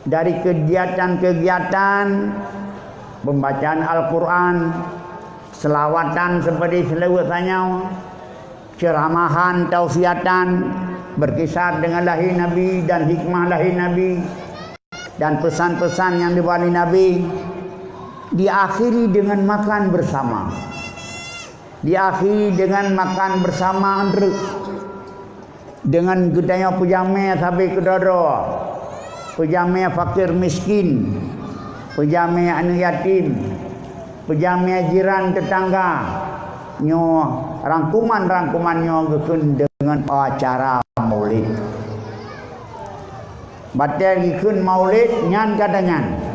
dari kegiatan-kegiatan pembacaan Al-Quran, selawatan seperti selawatnya, ceramahan, tausiatan, berkisar dengan lahir Nabi dan hikmah lahir Nabi dan pesan-pesan yang dibawa Nabi, diakhiri dengan makan bersama. Diakhiri dengan makan bersama dengan gedanya pujame sampai ke dada, pujame fakir miskin, pujame anak yatim, pujame jiran tetangga, nyo rangkuman-rangkumannya gekun dengan acara maulid. Batal gekun maulid nyan kadangan.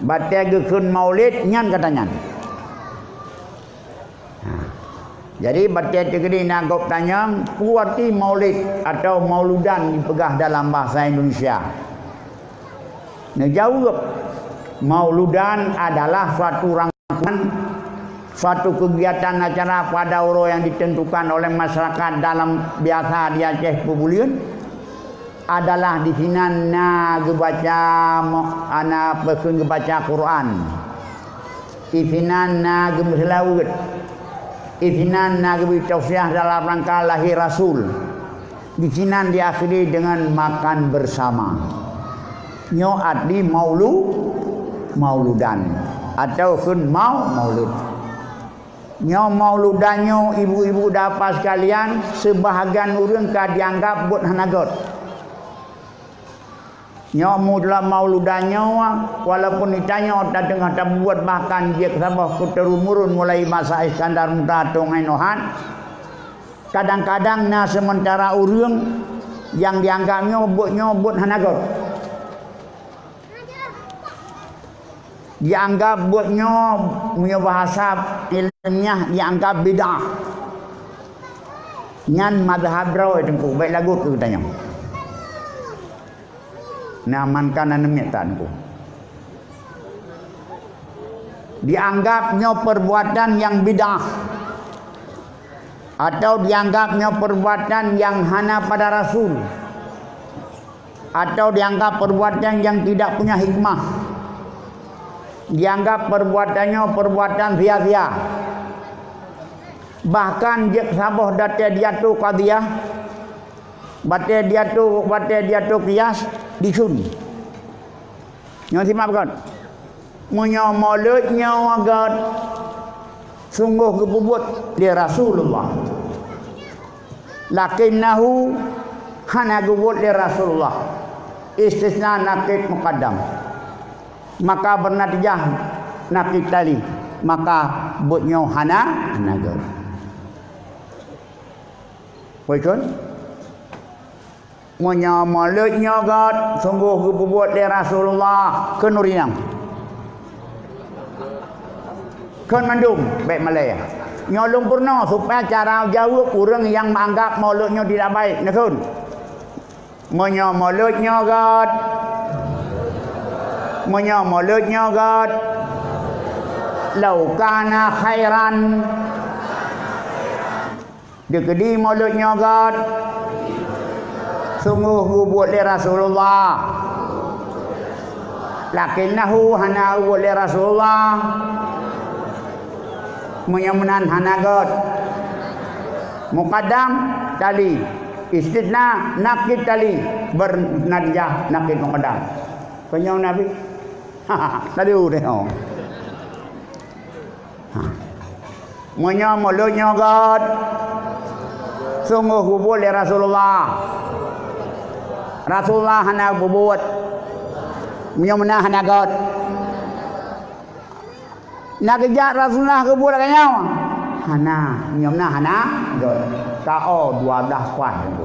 Batal gekun maulid nyan katanya. Jadi batal tegeri nagop tanya kuarti maulid atau mauludan dipegah dalam bahasa Indonesia. Ngejawab mauludan adalah suatu rangkaian, suatu kegiatan acara pada orang yang ditentukan oleh masyarakat dalam biasa di Aceh Pebulian. Adalah di sini nak baca anak berkun baca Quran, ifinan nak berselawat, ifinan nak bertausiah dalam rangka lahir Rasul. Di sini diakhiri dengan makan bersama. Nyo adli mauludan atau kun maulud. Nyo mauludannya ibu-ibu dapat sekalian, sebahagian orang ka dianggap buat hanagot. Nyamu dalam mauludannya walaupun ditanya tak tengah tak buat bahkan dia kesabah kuterumurun mulai masa Iskandar Muda Tongai Nohan. Kadang-kadang na sementara urang yang dianggapnya buat hanagot. Dianggap buatnya punya bahasa ilmiah dianggap bid'ah. Nyan mazhab rawi tengku baik lagu tu tanya. Namankan anemitanku. Dianggapnya perbuatan yang bid'ah atau dianggapnya perbuatan yang hana pada Rasul atau dianggap perbuatan yang tidak punya hikmah, dianggap perbuatannya perbuatan sia-sia. Bahkan dia sabah data dia tu qadiyah, batal dia tu qiyas disun. Yang simak kan? Munya mauludnya wagat sungguh kebubut di Rasulullah. Lakinnahu hana kebubut di Rasulullah. Istisna nakid muqaddam. Maka bernatijah nakid tali. Maka butnya hana gad. Baikkan? Munya mauludnya gat sungguh kebubut di Rasulullah kenurinam. Kan mandum baik Malaya. Nyolong purna supaya cara jawab orang yang menganggap mauludnya tidak baik. Nakun. Munya mauludnya gat. Munya mauludnya gat. Lau kana khairan. Dekedi mauludnya gat. Sungguh buat li Rasulullah. Lakinnahu hana buat li Rasulullah. Menyamunan hanagot. Muqaddam tali. Istidna nakid tali. Bernadjah nakid muqaddam. Kenyang Nabi. Tadi udah. Menyamulutnya got. Sungguh buat li Rasulullah. Rasulullah hana buat menyamuna hana got. Nak kejak Rasulullah kebul kanya. Hana, menyamuna hana got. Kao 12 kuat tu.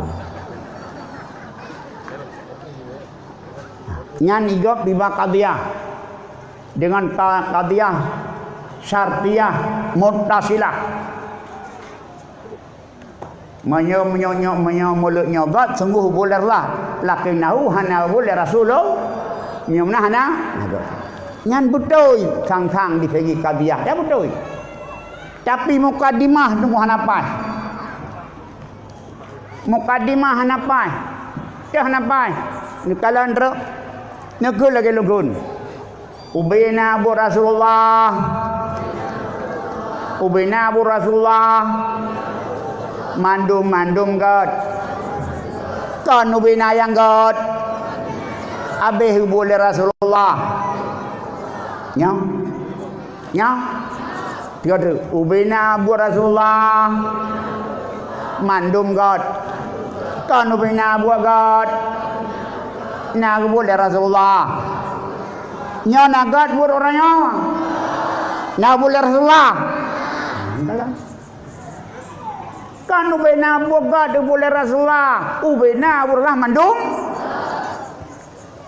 Nyan igop biba qadiyah. Dengan qadiyah syartiyah muttasilah. Mulutnya gat sungguh bolehlah lakinnahu hana boleh Rasulullah nyamna hana nyan betul sang-sang di segi qadiyah ya betul Tapi mukadimah tunggu hanapai. Mukadimah hanapai. Dah hanapai. Ni kalau ndrek negul lagi lugun. Ubina Abu Rasulullah. Ubina Abu Rasulullah. Mandum god. Kan ubina yang god. Abih boleh Rasulullah. Nyau. Tiga tu. Ubina Abu Rasulullah. Mandum god. Kan ubina Abu god. Nak boleh Rasulullah. Nyau nak god buat orangnya. Nak boleh Rasulullah. Kan ubina Abu god boleh Rasulullah. Ubina Abu Rasulullah mandum.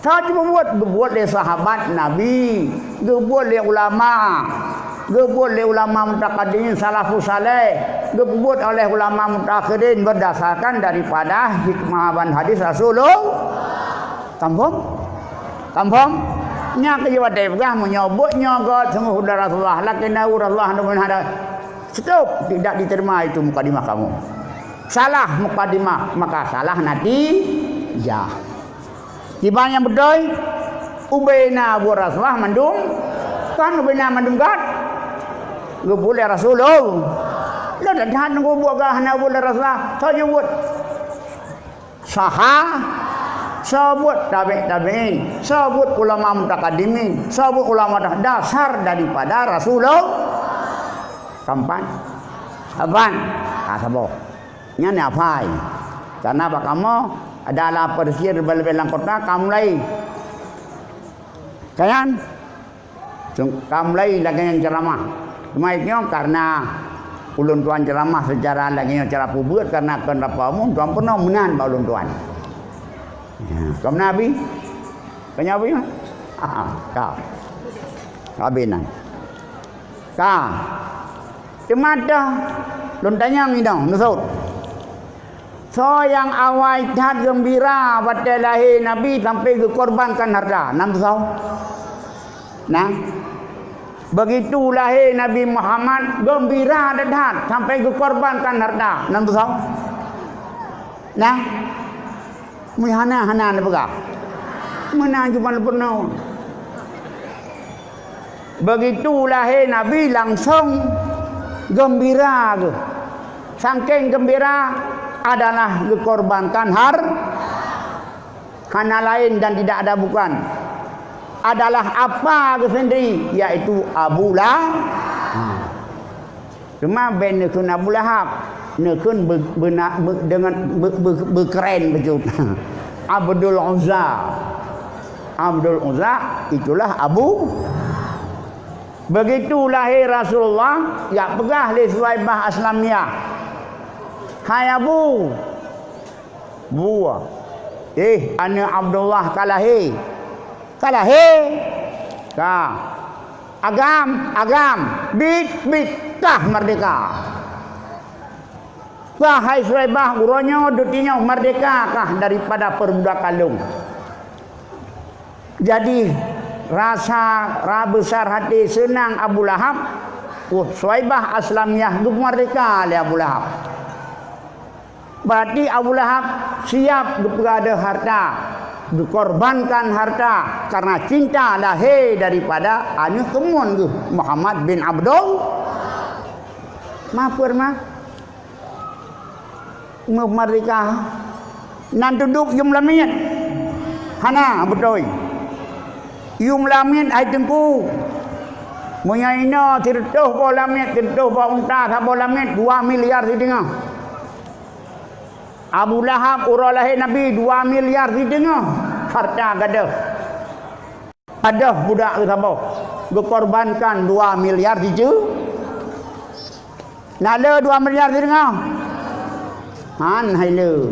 Saya cuma buat oleh sahabat Nabi, buat oleh ulama, buat oleh ulama mutaqaddimin salafus saleh, buat oleh ulama mutakhirin berdasarkan daripada hikmah dan hadis Rasulullah. Kampung? Nya ke wadai begah menyebut nyagat sungguh udara Rasulullah, lakinna Rasulullah namun ada. Stop, tidak diterima itu mukadimah kamu. Salah mukadimah, maka salah nanti ya. Tibanya betul Ubaina Abu Rasulullah mandum. Kan Ubaina mandum kan Gak boleh Rasulullah. Lah dah jahat nunggu buat gahana boleh Rasulullah. Saya buat sahah, sebut tabi'in, sebut ulama mutaqaddimin, sebut ulama dasar daripada Rasulullah. Kapan? Sabar. Nya ni apa? Karena apa kamu adalah persir belang kota kamu lain. Kan? Kamu lain lagi yang ceramah. Cuma karena ulun tuan ceramah secara lagi yang cara pubut karena kenapa umum tuan pernah menan pak ulun tuan. Kamu Nabi? Kenapa ya? Kau. Kabinan. Kau. Cuma dah. Lun tanya ni dong, nusut. So yang awal jahat gembira pada lahir Nabi sampai dikorbankan harta. Nam tahu? Nah, begitu lahir Nabi Muhammad gembira dan jahat sampai dikorbankan harta. Nam tahu? Nah, hana ni begah. Mana cuma pernah. Begitu lahir Nabi langsung gembira ke. Saking gembira adalah dikorbankan hana lain dan tidak ada bukan adalah apa ke sendiri yaitu Abu Lahab. Cuma ben nekun Abu Lahab nekun dengan berkeren betul. Abdul Uzza itulah Abu. Begitu lahir Rasulullah ya pegah li Suwaibah Aslamiyah. Hai Abu. Buah. Ana Abdullah kalahi. Ka. Agam. Bit kah merdeka. Wahai Suwaibah uronyo dutinya merdeka kah daripada perbudakan lung. Jadi rasa besar hati senang Abu Lahab. Suwaibah Aslamiyah merdeka oleh Abu Lahab. Berarti Abu Lahab siap berada harta, dikorbankan harta karena cinta lahir daripada anak temun tu Muhammad bin Abdul. Maafur mah. Merdeka. Nan duduk jumlah minit. Hana betul. Jumlah minit ai tempu. Munyaina tirtuh bola minit, tirtuh bola unta, bola minit 2 miliar di tengah. Abu Lahab urang lahir Nabi 2 miliar di tengah harta gadah. Ada budak ke siapa? Dikorbankan 2 miliar di je. Nak le 2 miliar di tengah. Han hai le.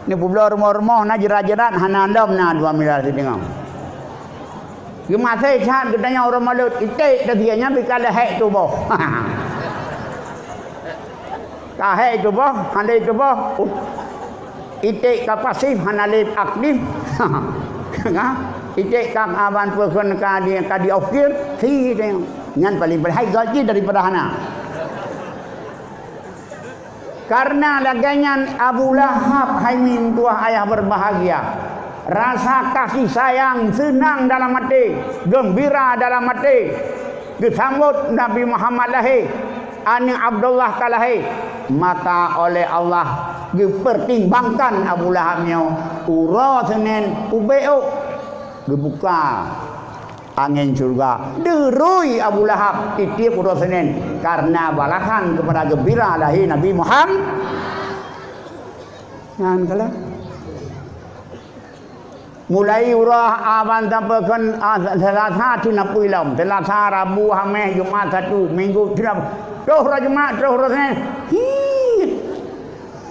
Ni pula rumah-rumah na jerat-jerat hana andam na 2 miliar di tengah. Gemasa chat katanya orang malut itik tadianya bikala hek tu boh. Kahai itu boh, handai itu boh. Itik ka pasif, hanalip aktif. Itik ka aban perken ka di okir, si tengok. Ngan paling hai gaji daripada hana. Karena laganyan Abu Lahab hai min tuah ayah berbahagia. Rasa kasih sayang senang dalam hati, gembira dalam hati. Disambut Nabi Muhammad lahir, anak Abdullah kalahir. Maka oleh Allah dipertimbangkan Abu Lahabnya ura Senin ubeu dibuka angin surga derui Abu Lahab titip ura Senin karena balasan kepada gembira lahir Nabi Muhammad. Ngan kala mulai urah aban sampai kan Selasa tinapui lam, Selasa Rabu Khamis Jumaat Sabtu Minggu tinap terus Jumaat terus Senin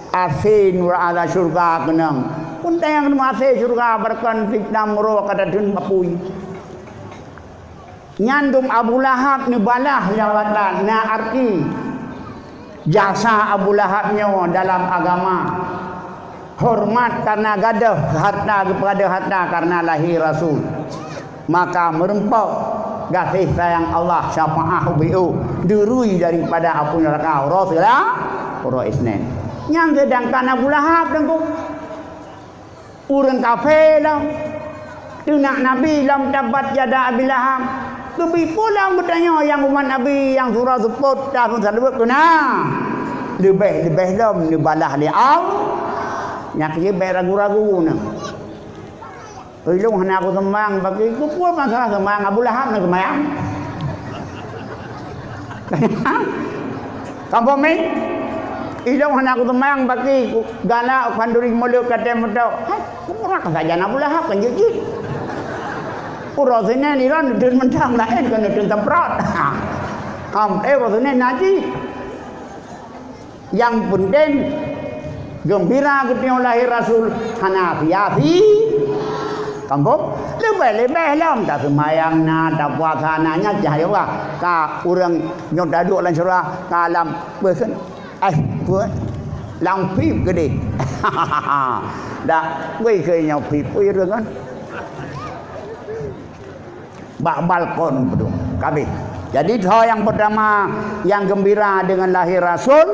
asin ada surga kenang pun tayang masih surga berkan fitnah muro kata dun apui nyandum Abu Lahab ni balah lawatan na arti jasa Abu Lahabnya dalam agama, hormat karena gadah harta kepada harta karena lahir Rasul, maka merempau kasih sayang Allah syafaah biu derui daripada apu neraka Rasulullah ora Isnin. Yang sedangkan Abu Lahab dengku urang kafir lah tunak Nabi lam dapat jada Abi Lahab lebih pula bertanya yang umat Nabi yang surah sebut dah pun sebut kena lebih lam dibalah li yang dia bayar ragu-ragu na. Ilung hana aku sembang bagi ku pun masalah sembang Abu Lahab nak sembang. Kampung ni ilung hana aku sembang bagi gala kanduri molek kata mutau. Hai, kurang saja Abu Lahab kan jadi. Ura Senin ni kan dun mentang lain kan dun temperat. Ura Senin nanti yang penting gembira ketika lahir Rasul Hanafi kampung lebih lam tak semayang na tak puasa nanya cahaya wa ka urang nyot daduk lan surah kalam beukeun buat lang phim gede dak weเคย nyau phim we reung kan bak balkon bedung kabeh. Jadi yang pertama yang gembira dengan lahir Rasul,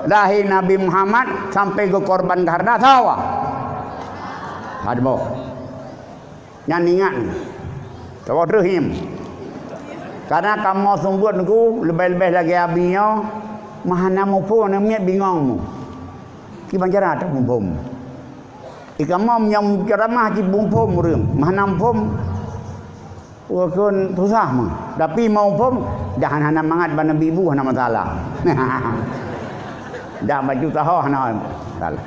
lahir Nabi Muhammad sampai ke korban harta tawa. Hadbo. Yang ingat. Tawa terhim. Karena kamu sumbuat ku lebih-lebih lagi abinya mahana mupo namanya bingung. Ki banjara tak bumpum. Ikamu nyam ceramah ki bumpum reum. Mahana bumpum wakun susah mah. Tapi mau pun jangan hana mangat ban nabi ibu hana masalah. Dah maju tahu hana.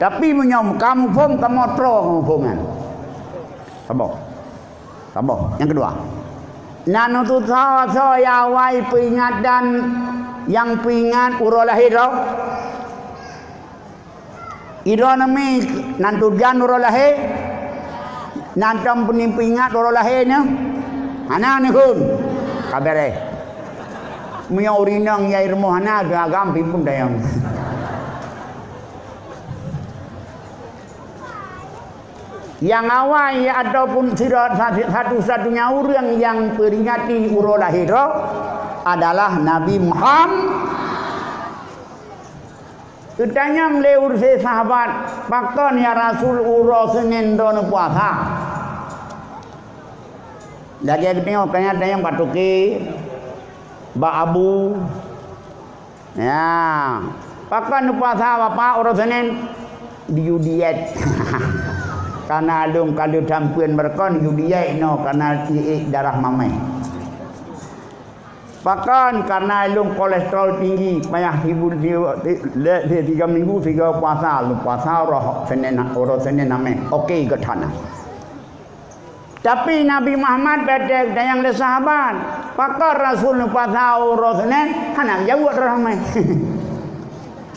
Tapi menyom kamu pun kamu tro kamu pun kan. Sabar. Yang kedua. Nanu tu tahu ya wai peringat dan yang peringat uro lahir ro. Iro nami nantu jan uro lahir. Nantam peringat uro lahirnya. Hana ni kun kabere munya urinang ya irmo hana agam pun dayang yang awal ya ataupun satu-satunya orang yang peringati uro lahir adalah Nabi Muhammad. Ketanya meleur se sahabat pakon ya Rasul uro Senin don puasa. Lagi tengok kayaknya ada yang patuki Mbak Abu ya pakan puasa bapak orang Senin diet karena adung kalau dampuan berkon diet no karena darah mamai pakan karena adung kolesterol tinggi payah hibur 3 minggu 3 puasa lu puasa orang Senin namanya okey getana. Tapi Nabi Muhammad bedek dan yang sahabat pakar Rasul puasa Rasulnya hana jauh ramai.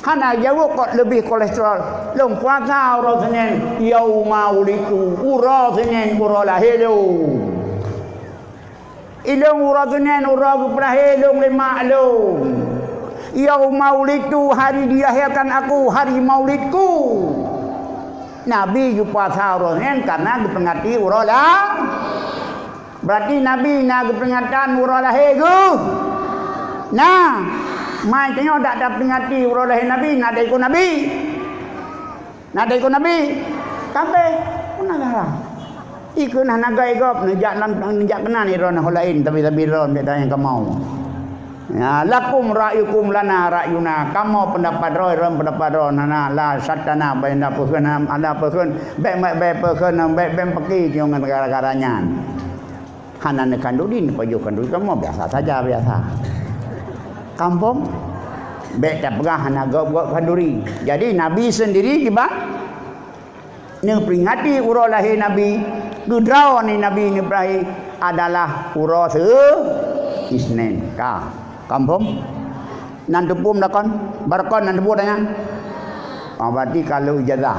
Hana jauh kok lebih kolesterol. Long puasa Rasulnya yauma ulitu Rasulnya uralahelu. Ilung Rasulnya uragu prahelu limaklum. Yauma ulitu hari dilahirkan aku, hari maulidku. Nabi puasa Rasulnya karena diperingati uralah. Berarti Nabi nak peringatan uralah hegu. Nah, mai tengok tak ada pengati urang lahir Nabi, nak ada ikut Nabi. Nak ada ikut Nabi. Kabeh pun ada. Ikut nah nagai gop nejak kena ni ron holain tapi ron tak yang kau mau. Ya, lakum ra'yukum lana ra'yuna. Kamu pendapat roy ron pendapat ron nana la satana baina peukeun ada peukeun baik peukeun baik pergi jangan negara-negaranya. Hanan kandudin pajukan dulu kamu biasa saja biasa. Kampung baik tak pegah hana gop kanduri. Jadi Nabi sendiri gimana? Ni peringati urang lahir Nabi. Gudraw ni Nabi Ibrahim adalah urang Isnin ka. Kampung nan tepum dakon barakon nan tepum dengan berarti kalau ijazah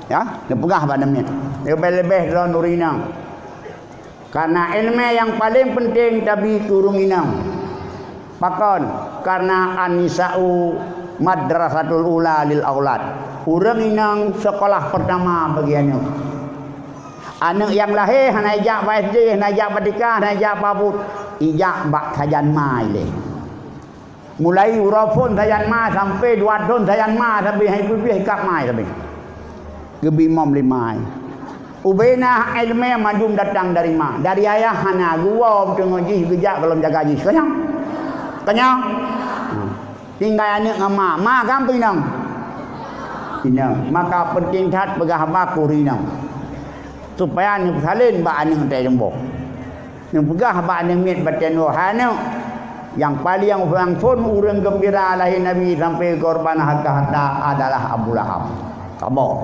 ya dia pegah pada minit lebih-lebih dalam nurinang karena ilmu yang paling penting tapi turun inang pakon karena anisa'u madrasatul ula lil aulad urang inang sekolah pertama bagi anak anak yang lahir hana ijak SD hana ijak badika hana ijak pabut ijak bak sajan mai le mulai urafun sajan ma sampai 2 tahun sajan ma sampai hai pipih kap mai sampai gebi mom limai ubena ilmu majum datang dari ma dari ayah hana gua tengok ji gejak kalau jaga ji kenyang tinggal anak ngama ma kan pinang maka penting tat pegah baku rinang supaya ni salin ba aning te jembok ni pegah ba aning mit baten wahana yang paling yang langsung urang gembira lahir Nabi sampai korban harta adalah Abu Lahab kabur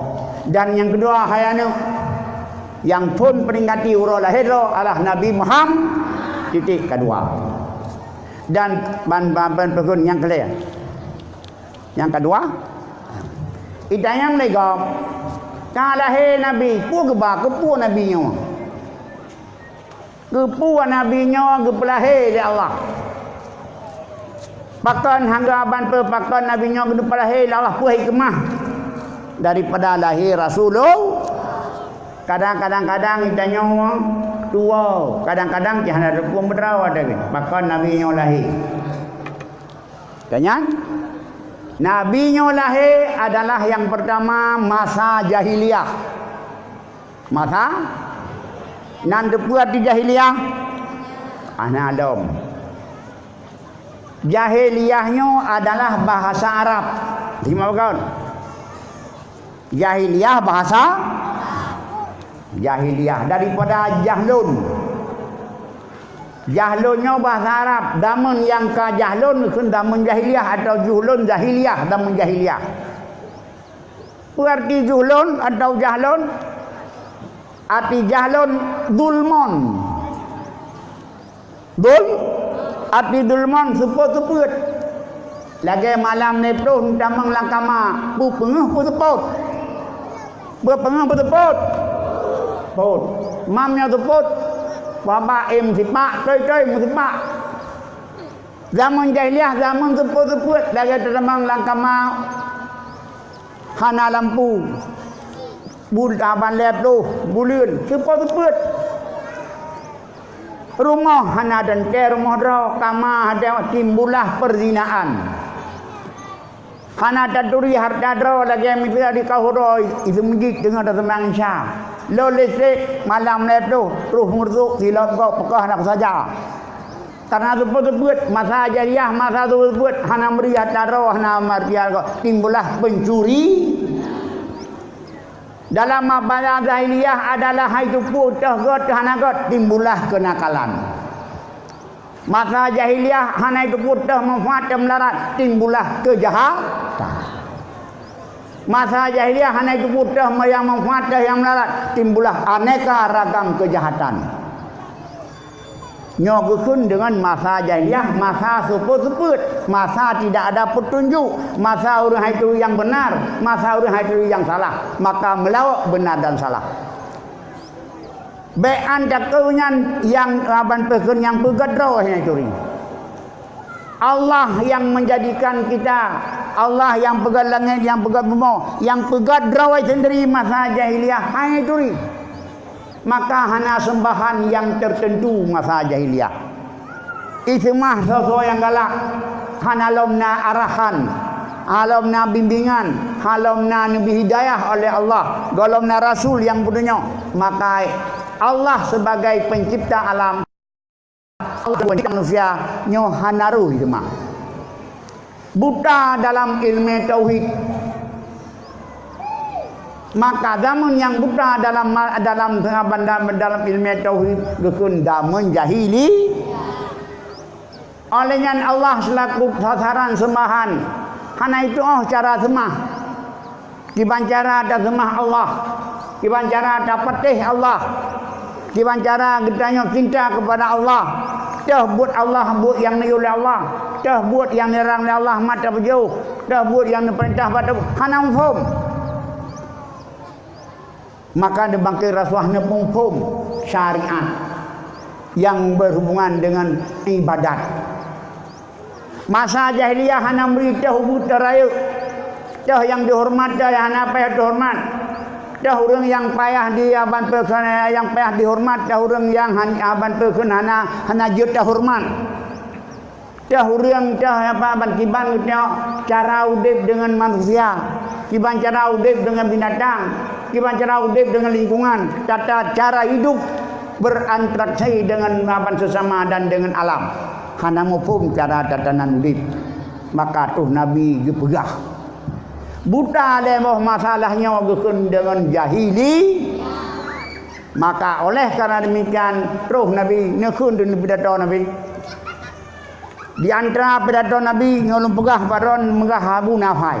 dan yang kedua hayana yang pun peringati urang lahir adalah Nabi Muhammad titik kedua dan ban pekun yang kelih yang kedua idayang legam lahir Nabi pu geba kepu Nabi nyawa kepu Nabi nyawa gepelahir dari Allah pakon hangga ban pakon Nabi nyawa gepelahir dari Allah pu hikmah daripada lahir Rasulullah kadang-kadang kita nyawa tua kadang-kadang kita ada pun berdawa ada pakon Nabi nyawa lahir kanyan Nabi nyo lahir adalah yang pertama masa jahiliyah. Masa nan depuat di jahiliyah ana Adam. Jahiliyahnya adalah bahasa Arab. Lima kawan. Jahiliyah bahasa jahiliyah daripada jahlun. Jahlunnya bahasa Arab, damun yang ka jahlun kun damun jahiliyah atau juhlun jahiliyah damun jahiliyah. Arti juhlun atau jahlun arti jahlun dulmon. Arti dulmon seput-seput. Lagi malam ni pun damang langkama bu pengeh puteput. Berpengeh puteput. Put. Mamnya teput. Bapa im sipak, coi musipak. Zaman jahiliah, zaman seput-seput, lagi terbang langkama hana lampu. Bul taban lep tu, bulun, seput-seput. Rumah hana dan ke rumah draw, kama ada timbulah perzinaan. Hana taduri harta draw lagi mitra di kahuroi, itu menjik dengan terbang syah. Lo listrik malam lep tu ruh murduk silap kau pekah nak saja karena sebut-sebut masa jahiliyah masa sebut hana meriah taruh hana martial kau timbulah pencuri dalam masa jahiliyah adalah itu putih got hana got timbulah kenakalan masa jahiliyah hana itu putih manfaat melarat timbulah kejahatan masa jahiliyah hanya itu putih yang manfaat yang melarat timbullah aneka ragam kejahatan nyogukun dengan masa jahiliyah masa seput-seput masa tidak ada petunjuk masa orang itu yang benar masa orang itu yang salah maka melawak benar dan salah bean dakunyan yang aban pekun yang pegadro hanya curi Allah yang menjadikan kita Allah yang pegat langit yang pegat bumi yang pegat drawai sendiri masa jahiliyah hanya curi maka hanya sembahan yang tertentu masa jahiliyah Itimah sosok yang galak. Hanalomna arahan, alamna bimbingan, halamna nabi hidayah oleh Allah, golomna rasul yang punya. Maka Allah sebagai pencipta alam, Allah pencipta manusia nyo hanaru itimah. Buta dalam ilmu tauhid. Maka zaman yang buta dalam ilmu tauhid gekun zaman jahili. Olehnya Allah selaku sasaran sembahan. Hana itu cara sembah. Kiban cara ada sembah Allah. Kiban cara ada petih Allah. Kiban cara gedanya cinta kepada Allah. Dah buat Allah buat yang ni oleh Allah. Dah buat yang nerang oleh Allah mata berjauh. Dah buat yang diperintah pada hana umum. Maka dibangkit rasuahnya pum syariat yang berhubungan dengan ibadat. Masa jahiliyah hana beritahu buta raya. Dah yang dihormat dah yang hana payah dihormat. Dah orang yang payah dia aban perken yang payah dihormat, dah orang yang aban perken hana juta hormat. Dah orang dah apa aban kiban cara hidup dengan manusia, kiban cara hidup dengan binatang, kiban cara hidup dengan lingkungan, tata cara hidup berinteraksi dengan aban sesama dan dengan alam. Hana mufhum cara tatanan hidup. Maka tuh Nabi gepegah. Buta lemah masalahnya gekun dengan jahili. Maka oleh karena demikian terus Nabi nekun dengan pidato Nabi. Di antara pidato Nabi ngolong pegah baron megah Abu Nafai.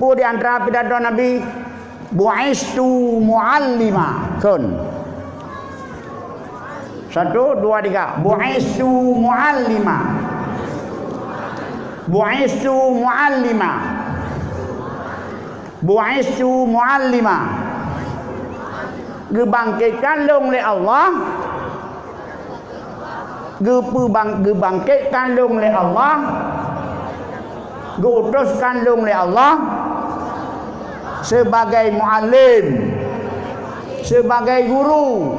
Bu di antara pidato Nabi bu'istu muallima kun. 1, 2, 3. Bu'istu muallima. Bu'istu muallima. Bu'istu muallima. Gebangkitkan oleh Allah. Gebangkitkan oleh Allah. Diutuskan oleh Allah sebagai muallim, sebagai guru,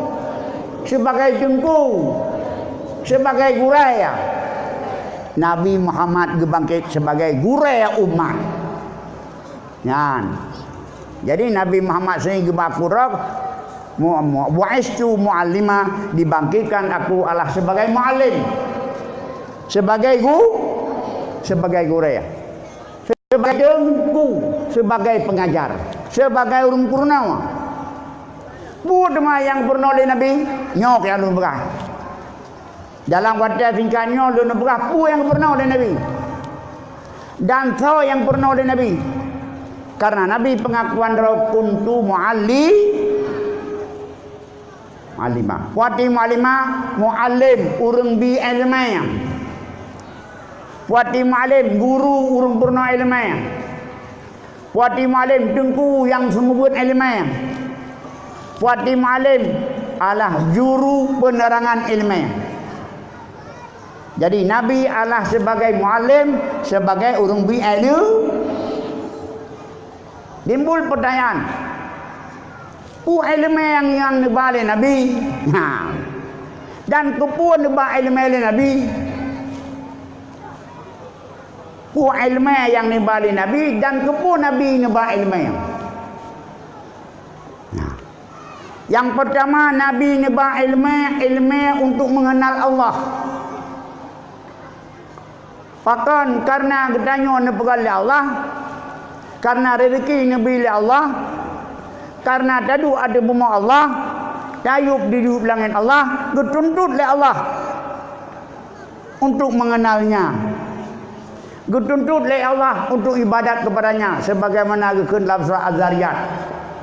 sebagai jengku, sebagai guraya. Nabi Muhammad gebangkit sebagai guraya umat. Yan. Jadi Nabi Muhammad sini gebakurab bu'istu muallima, dibangkitkan aku Allah sebagai muallim, sebagai sebagai guraya, sebagai jengku, sebagai pengajar, sebagai urung purnawa. Budma yang pernah oleh Nabi nyok yang lu berah. Dalam kata singkatnya lu berah pu yang pernah oleh Nabi. Dan so yang pernah oleh Nabi. Karena Nabi pengakuan roh kuntu muallimah. Wati muallimah muallim urung bi ilmaya. Wati muallim guru urung pernah ilmaya. Wati muallim tengku yang semubut ilmaya. Wati muallim adalah juru penerangan ilmiah. Jadi Nabi adalah sebagai muallim, sebagai urung bi ilmu. Timbul pertanyaan, pu ilmu yang dibalik Nabi, dan kepu dibalik ilmu Nabi, pu ilmu yang dibalik Nabi dan kepu Nabi dibalik ilmu. Yang pertama Nabi neba ilmu untuk mengenal Allah. Bahkan karena gedanya nepegal Allah, karena rezeki Nabi Allah, karena tadu ada buma Allah, tayub di langit Allah, dituntut oleh Allah untuk mengenalnya. Dituntut oleh Allah untuk ibadat kepadanya sebagaimana gekun dalam surah Az-Zariyat.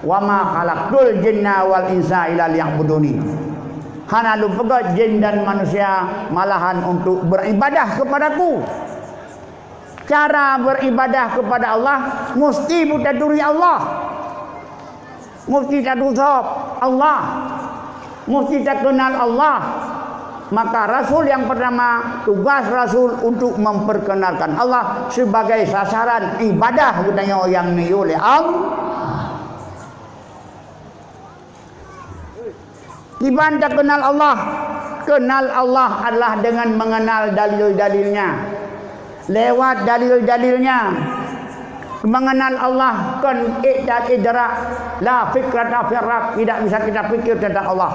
Wa ma khalaqtul jinna wal insa illa liya'buduni. Hana lu pegat jin dan manusia malahan untuk beribadah kepadaku. Cara beribadah kepada Allah mesti mutaduri Allah. Mesti tadusab Allah. Mesti tak kenal Allah. Maka Rasul yang pertama tugas Rasul untuk memperkenalkan Allah sebagai sasaran ibadah budaya yang ni oleh Allah. Kiban tak kenal Allah, kenal Allah adalah dengan mengenal dalil-dalilnya. Lewat dalil-dalilnya mengenal Allah kan idrak la fikrata firrak, tidak bisa kita fikir tentang Allah.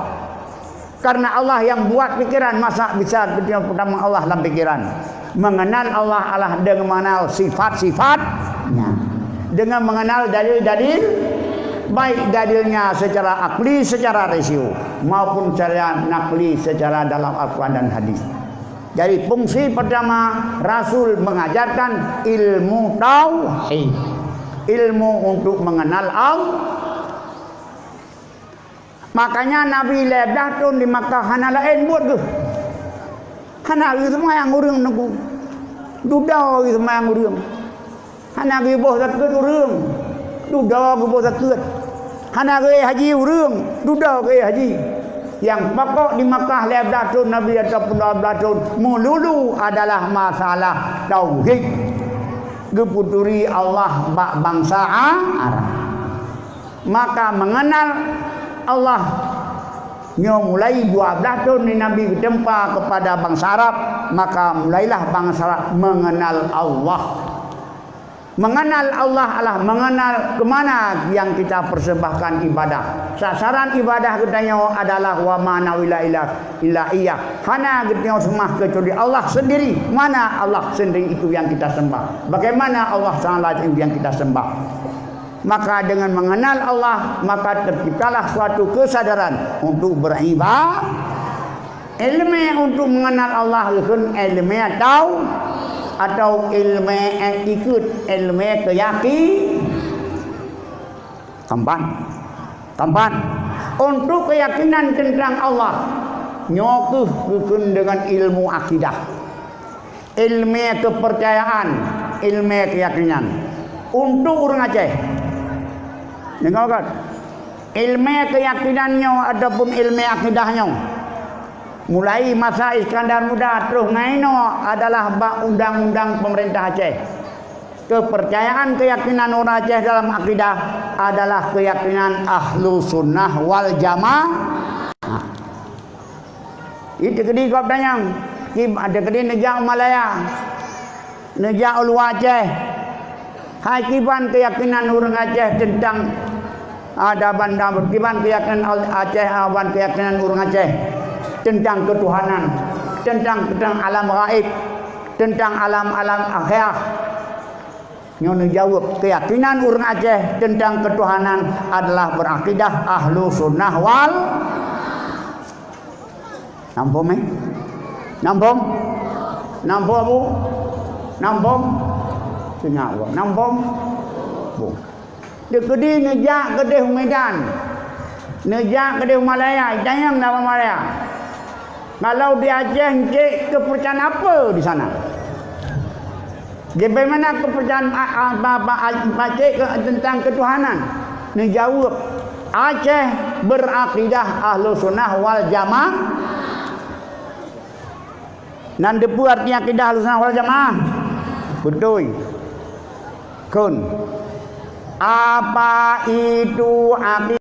Karena Allah yang buat pikiran, masa bisa pertama Allah dalam pikiran. Mengenal Allah adalah dengan mengenal sifat-sifatnya, dengan mengenal dalil-dalil, baik dalilnya secara akli, secara rasio, maupun secara nakli, secara dalam Al-Quran dan hadis. Jadi fungsi pertama, Rasul mengajarkan ilmu tauhid, ilmu untuk mengenal Allah. Makanya Nabi lebih tahun di Makkah hana lain buat ke. Hana itu semua yang urang nunggu. Duda itu semua yang urang. Hana ke boh sakit urang. Duda ke boh sakit. Hana ke haji urang. Duda ke haji. Yang pokok di Makkah lebih tahun Nabi ataupun 12 tahun melulu adalah masalah tauhid. Geputuri Allah bangsa Arab. Maka mengenal Allah mulai 12 tahun ni Nabi berjumpa kepada bangsa Arab, maka mulailah bangsa Arab mengenal Allah. Mengenal Allah adalah mengenal kemana yang kita persembahkan ibadah. Sasaran ibadah kita adalah wa mana ila illa iya. Hana kita sembah kecuali Allah sendiri. Mana Allah sendiri itu yang kita sembah. Bagaimana Allah Taala itu yang kita sembah. Maka dengan mengenal Allah, maka terciptalah suatu kesadaran untuk beribadah. Ilmu untuk mengenal Allah itu ilmu atau ilmu ikut, ilmu keyakinan. Tampan. Untuk keyakinan tentang Allah, nyokuh dengan ilmu akidah, ilmu kepercayaan, ilmu keyakinan. Untuk orang Aceh, dengar kan? Ilmu keyakinannya ataupun ilmu akidahnya, mulai masa Iskandar Muda terus ngaino adalah undang-undang pemerintah Aceh. Kepercayaan keyakinan orang Aceh dalam akidah adalah keyakinan ahlu sunnah wal jamaah. Itu kedi kau tanya, ada kedi negara Malaya, negara Ulu Aceh. Hakiban keyakinan orang Aceh tentang ada banda berkiban keyakinan Aceh, awan keyakinan orang Aceh tentang ketuhanan, tentang alam gaib, tentang alam-alam akhirat. Nyono jawab keyakinan orang Aceh tentang ketuhanan adalah berakidah ahlu sunnah wal. Nampung Abu? Nampung? Tengah awak nampung bu. Dia kedi nejak kedih Medan, nejak kedih Malaya, jangan nama Malaya. Kalau di Aceh cek kepercayaan apa di sana? Bagaimana kepercayaan Aceh tentang ketuhanan? Dia jawab, Aceh berakidah ahlu sunnah wal jamaah. Dan depu artinya akidah ahlu sunnah wal jamaah. Betul. Kun. Apa itu akidah?